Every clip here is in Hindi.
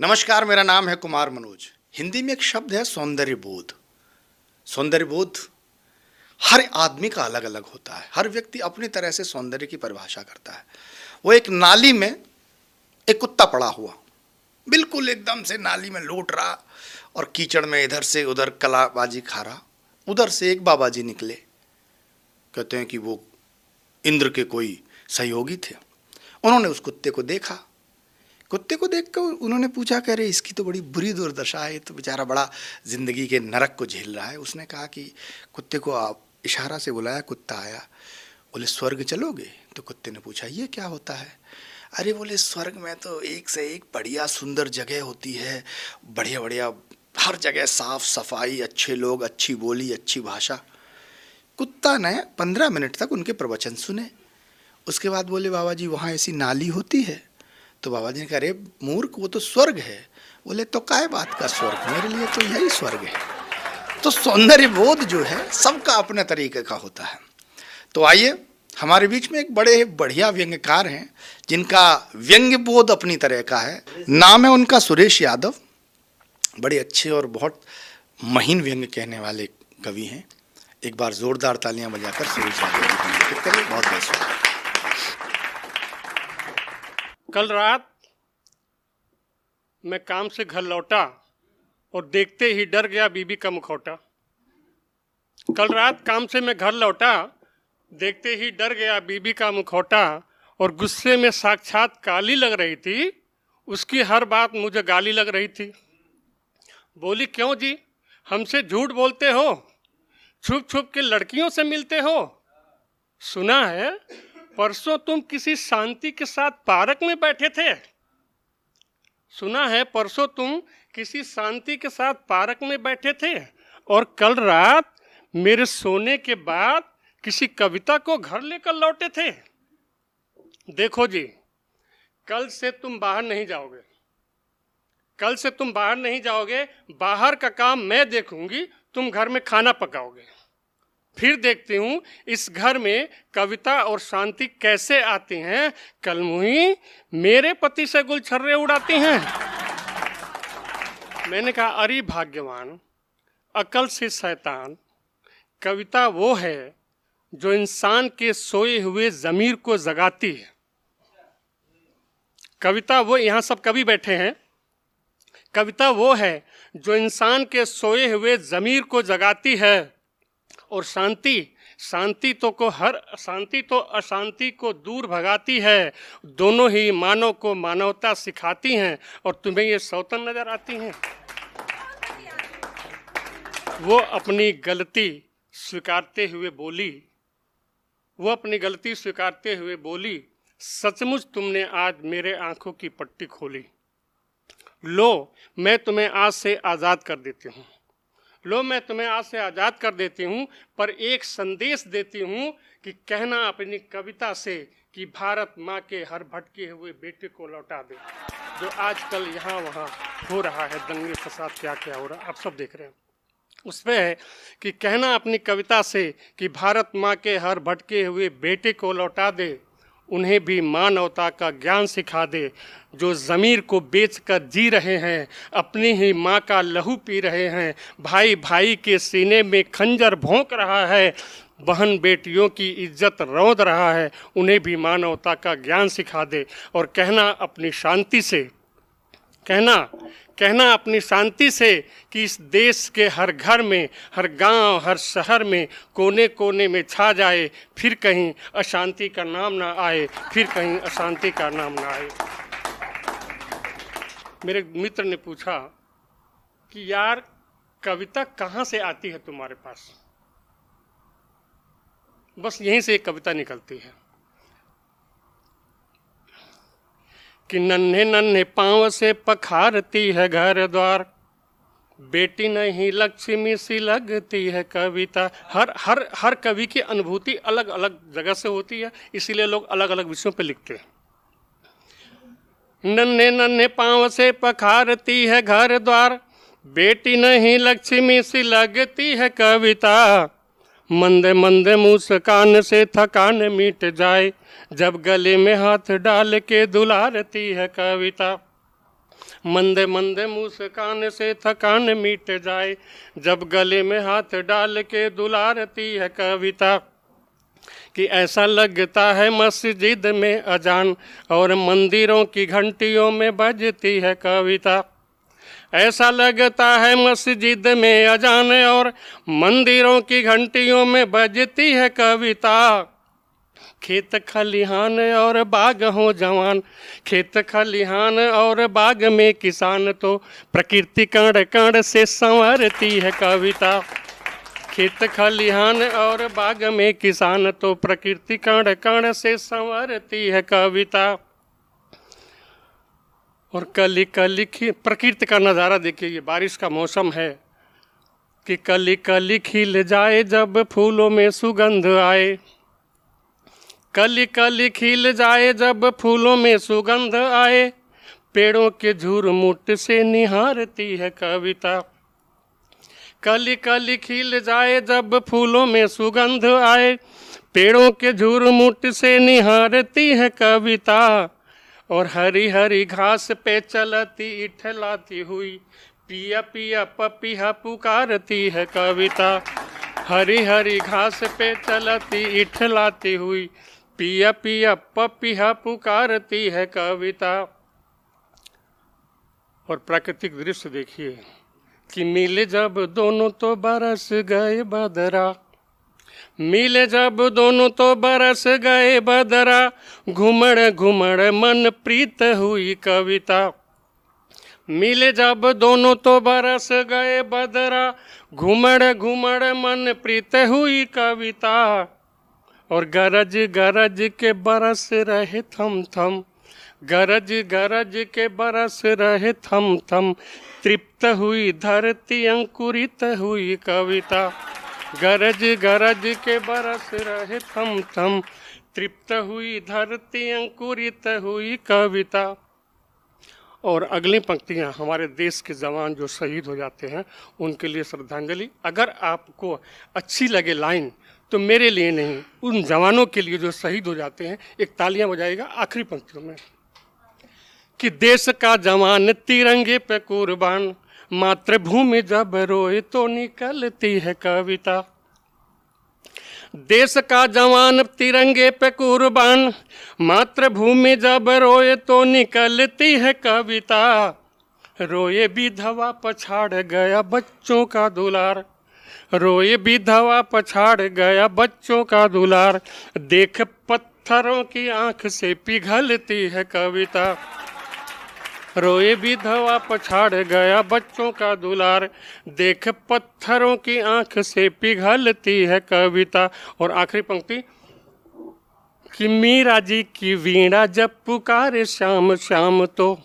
नमस्कार, मेरा नाम है कुमार मनोज। हिंदी में एक शब्द है सौंदर्य बोध। सौंदर्य बोध हर आदमी का अलग अलग होता है। हर व्यक्ति अपनी तरह से सौंदर्य की परिभाषा करता है। वो एक नाली में एक कुत्ता पड़ा हुआ, बिल्कुल एकदम से नाली में लौट रहा और कीचड़ में इधर से उधर कलाबाजी खा रहा। उधर से एक बाबा जी निकले, कहते हैं कि वो इंद्र के कोई सहयोगी थे। उन्होंने उस कुत्ते को देखा। कुत्ते को देखकर उन्होंने पूछा कि अरे इसकी तो बड़ी बुरी दुर्दशा है, तो बेचारा बड़ा ज़िंदगी के नरक को झेल रहा है। उसने कहा कि कुत्ते को आप इशारा से बुलाया, कुत्ता आया। बोले स्वर्ग चलोगे? तो कुत्ते ने पूछा ये क्या होता है? अरे बोले स्वर्ग में तो एक से एक बढ़िया सुंदर जगह होती है, बढ़िया बढ़िया हर जगह साफ सफाई, अच्छे लोग, अच्छी बोली, अच्छी भाषा। कुत्ता ने 15 मिनट तक उनके प्रवचन सुने। उसके बाद बोले बाबा जी वहाँ ऐसी नाली होती है? तो बाबा जी ने कहा अरे मूर्ख, वो तो स्वर्ग है। बोले तो काय बात का स्वर्ग, मेरे लिए तो यही स्वर्ग है। तो सौंदर्य बोध जो है सबका अपने तरीके का होता है। तो आइए, हमारे बीच में एक बड़े बढ़िया व्यंग्यकार हैं जिनका व्यंग्य बोध अपनी तरह का है। नाम है उनका सुरेश यादव। बड़े अच्छे और बहुत महीन व्यंग्य कहने वाले कवि हैं। एक बार जोरदार तालियां बजाकर सुरेश यादव जी को निमंत्रित करिए। बहुत बहुत स्वागत। कल रात मैं काम से घर लौटा और देखते ही डर गया बीबी का मुखौटा। कल रात काम से मैं घर लौटा, देखते ही डर गया बीबी का मुखौटा, और गुस्से में साक्षात काली लग रही थी, उसकी हर बात मुझे गाली लग रही थी। बोली क्यों जी, हमसे झूठ बोलते हो, छुप छुप के लड़कियों से मिलते हो? सुना है परसों तुम किसी शांति के साथ पार्क में बैठे थे। सुना है परसों तुम किसी शांति के साथ पार्क में बैठे थे, और कल रात मेरे सोने के बाद किसी कविता को घर लेकर लौटे थे। देखो जी, कल से तुम बाहर नहीं जाओगे, कल से तुम बाहर नहीं जाओगे। बाहर का काम मैं देखूंगी, तुम घर में खाना पकाओगे। फिर देखती हूँ इस घर में कविता और शांति कैसे आती हैं। कल मुही मेरे पति से गुलछर्रे उड़ाती हैं। मैंने कहा अरे भाग्यवान, अकल से शैतान, कविता वो है जो इंसान के सोए हुए ज़मीर को जगाती है। कविता वो, यहाँ सब कवि बैठे हैं, कविता वो है जो इंसान के सोए हुए ज़मीर को जगाती है। और शांति तो अशांति को दूर भगाती है। दोनों ही मानव को मानवता सिखाती हैं। और तुम्हें ये सौतन नजर आती हैं? वो अपनी गलती स्वीकारते हुए बोली, सचमुच तुमने आज मेरे आंखों की पट्टी खोली। लो मैं तुम्हें आज से आज़ाद कर देती हूँ, पर एक संदेश देती हूँ कि कहना अपनी कविता से कि भारत माँ के हर भटके हुए बेटे को लौटा दे। जो आजकल यहाँ वहाँ हो रहा है, दंगे फसाद क्या क्या हो रहा है, आप सब देख रहे हैं। उस पर है कि कहना अपनी कविता से कि भारत माँ के हर भटके हुए बेटे को लौटा दे, उन्हें भी मानवता का ज्ञान सिखा दे। जो ज़मीर को बेचकर जी रहे हैं, अपनी ही माँ का लहू पी रहे हैं, भाई भाई के सीने में खंजर भोंक रहा है, बहन बेटियों की इज्जत रौंद रहा है, उन्हें भी मानवता का ज्ञान सिखा दे। और कहना अपनी शांति से कि इस देश के हर घर में, हर गांव, हर शहर में, कोने कोने में छा जाए, फिर कहीं अशांति का नाम ना आए। मेरे मित्र ने पूछा कि यार कविता कहाँ से आती है तुम्हारे पास? बस यहीं से एक कविता निकलती है कि नन्हे नन्हे पाँव से पखारती है घर द्वार, बेटी नहीं लक्ष्मी सी लगती है कविता। हर कवि की अनुभूति अलग अलग जगह से होती है, इसीलिए लोग अलग अलग विषयों पे लिखते हैं। नन्हे नन्हे पाँव से पखारती है घर द्वार, बेटी नहीं लक्ष्मी सी लगती है कविता। मंदे मंदे मुस्कान से थकान मिट जाए, जब गले में हाथ डाल के दुलारती है कविता। मंदे मंदे मुस्कान से थकान मिट जाए, जब गले में हाथ डाल के दुलारती है कविता। कि ऐसा लगता है मस्जिद में अजान और मंदिरों की घंटियों में बजती है कविता। ऐसा लगता है मस्जिद में अजान और मंदिरों की घंटियों में बजती है कविता। खेत खलिहान और बाग हो जवान, खेत खलिहान और बाग में किसान, तो प्रकृति कण कण से संवरती है कविता। खेत खलिहान और बाग में किसान, तो प्रकृति कण कण से संवरती है कविता। और कली कली प्रकृति का नज़ारा देखिए, ये बारिश का मौसम है कि कली कली खिल जाए जब फूलों में सुगंध आए। कली कली खिल जाए जब फूलों में सुगंध आए, पेड़ों के झुरमुट से निहारती है कविता। कली कली खिल जाए जब फूलों में सुगंध आए, पेड़ों के झुरमुट से निहारती है कविता। और हरी हरी घास पे चलती इठलाती हुई, पिया पिया पपिया पुकारती है कविता। हरी हरी घास पे चलती इठलाती हुई, पिया पिया पपिया पुकारती है कविता। और प्राकृतिक दृश्य देखिए कि मिले जब दोनों तो बरस गए बदरा, मिले जब दोनों तो बरस गए बदरा, घुमड़ घुमड़ मन प्रीत हुई कविता। मिले जब दोनों तो बरस गए बदरा, घुमड़ घुमड़ मन प्रीत हुई कविता। और गरज गरज के बरस रहे थम थम, गरज गरज के बरस रहे थम थम, तृप्त हुई धरती अंकुरित हुई कविता। गरज गरज के बरस रहे थम थम, तृप्त हुई धरती अंकुरित हुई कविता। और अगली पंक्तियां हमारे देश के जवान जो शहीद हो जाते हैं उनके लिए श्रद्धांजलि। अगर आपको अच्छी लगे लाइन तो मेरे लिए नहीं, उन जवानों के लिए जो शहीद हो जाते हैं, एक तालियां बजाएगा आखिरी पंक्तियों में। कि देश का जवान तिरंगे पे कुर्बान, मातृभूमि जब रोए तो निकलती है कविता। देश का जवान तिरंगे पे कुर्बान, मातृभूमि जब रोए तो निकलती है कविता। रोए विधवा पछाड़ गया बच्चों का दुलार, रोए विधवा पछाड़ गया बच्चों का दुलार, देख पत्थरों की आंख से पिघलती है कविता। रोए विधवा पछाड़ गया बच्चों का दुलार, देख पत्थरों की आंख से पिघलती है कविता। और आखिरी पंक्ति कि मीरा जी की वीणा जब पुकारे श्याम श्याम, तो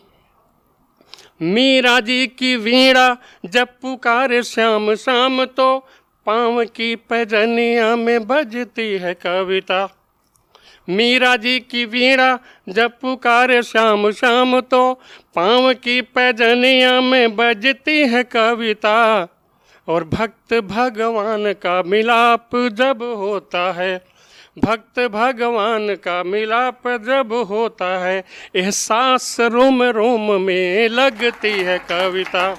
मीरा जी की वीणा जब पुकारे श्याम श्याम, तो पाँव की पैजनिया में बजती है कविता। मीरा जी की वीणा जब पुकारे श्याम श्याम, तो पाँव की पैजनिया में बजती है कविता। और भक्त भगवान का मिलाप जब होता है, भक्त भगवान का मिलाप जब होता है, एहसास रोम रोम में लगती है कविता।